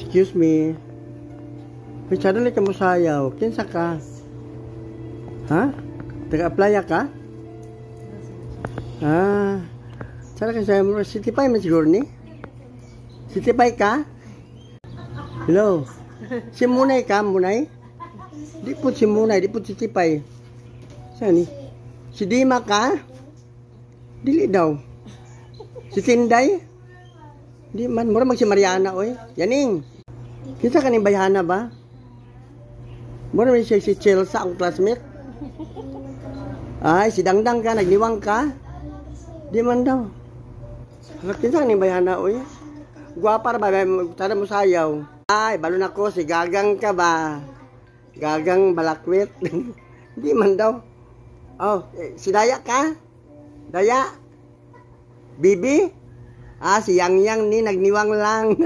Excuse me. Masyado ka mo sayaw. Kinsa ka? Ha? Taga-applya ka? Sana ka sayaw mo. City Pie man siguro ni? City Pie ka? Hello? Si Munay ka? Munay? Di po si Munay. Di po si City Pie. Saan ni? Si Dima ka? Dili daw. Si Tinday? Di man. Mura mag si Mariana oy. Yaning. Kinsa ka ni Bayhana ba? Mura may siya si Chelsea ang classmate. Ay, si Dangdang ka, nagniwang ka. Di man daw. Kinsa ka ni Bayhana oy? Guwapa ba? Tara mo sayaw. Ay, balon ako, si Gagang ka ba? Gagang Balakwit. Di man daw. Oh, si Daya ka? Daya? Bibi? Si Yang Yang ni nagniwang lang.